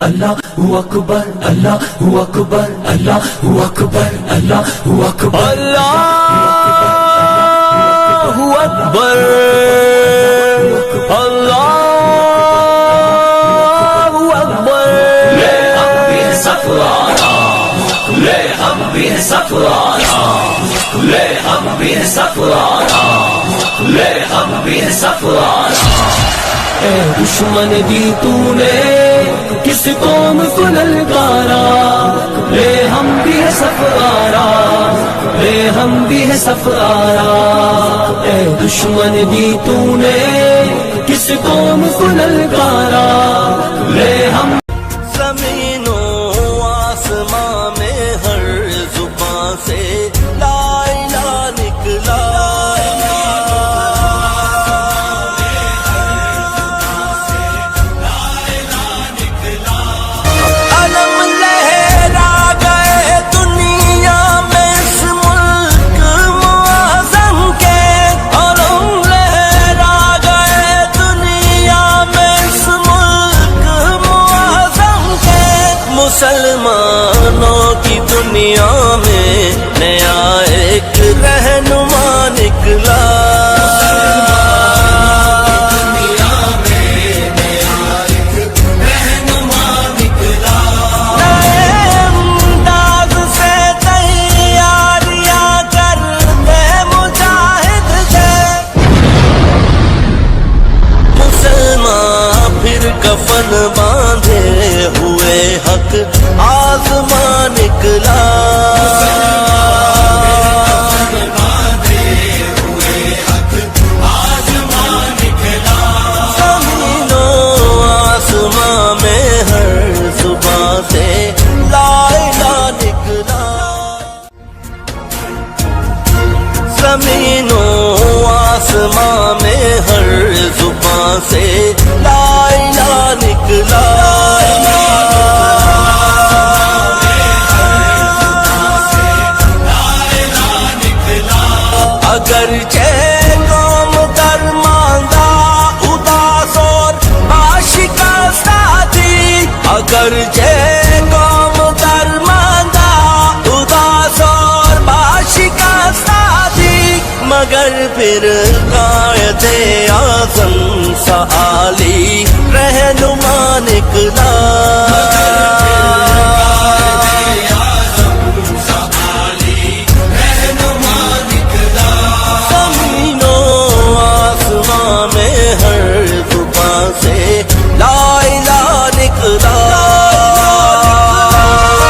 اللہ اکبر اللہ اکبر اللہ اکبر اللہ اکبر اللہ اکبر اللہ اکبر لے ہم بھی سفرانا لے ہم بھی سفرانا لے ہم بھی سفرانا لے ہم بھی سفرانا اے دشمن دی تو نے کس قوم کو للکارا لے ہم بھی سفرارا لے ہم بھی سفرارا اے دشمن دی تو نے کس قوم کو للکارا لے ہم زمین و آسمان میں ہر زبان سے لا الہ نکلا مسلمانوں کی دنیا میں نیا ایک رہنما نکلا نئے انداز سے تیاریاں کرتے مجاہد تھے مسلمان پھر کفن باندھے ہوئے حق آزمان نکلا زمین و آسمان میں ہر زبان سے لا الہ نکلا زمین و آسمان میں ہر زبان سے لا الہ نکلا اگرچہ قوم درماندہ اداس اور آشکستہ تھی اگرچہ قوم درماندہ اداس اور آشکستہ تھی مگر پھر قائد اعظم سعالی رہنما نکلا سے لا الہ نکلا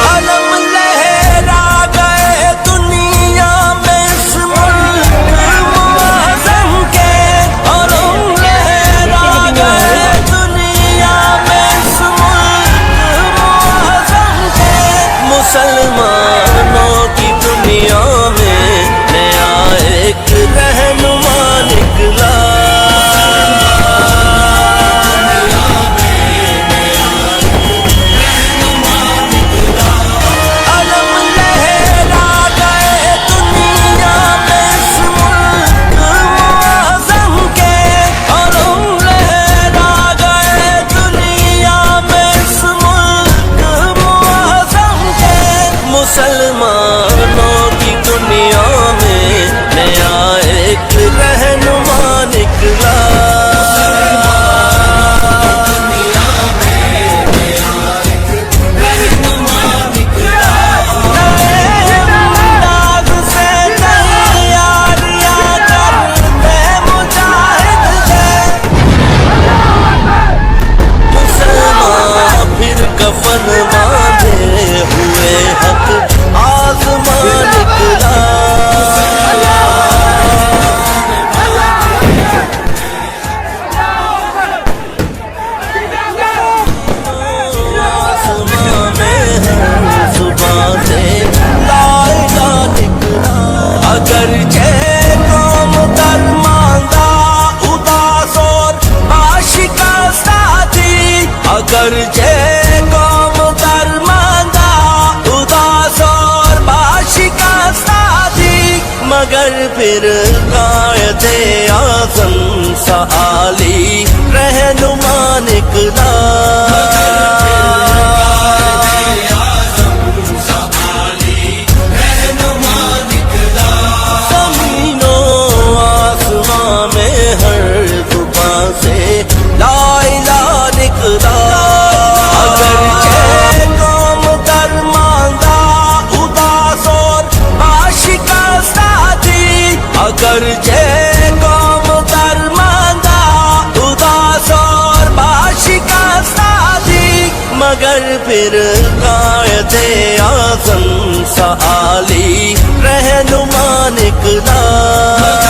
علم لہرا گئے دنیا میں اس ملک معظم کے علم لہرا گئے دنیا میں اس ملک معظم کے مسلمانوں کی دنیا میں نیا ایک رہنما نکلا مسلمانوں کی دنیا میں نیا ایک رہنما نکلا اگرچہ قوم درماندہ اداس اور باشکستہ تھی مگر پھر قائد اعظم سعالی رہنما نکلا مگر پھر قائد اعظم سا عالی رہنما نکلا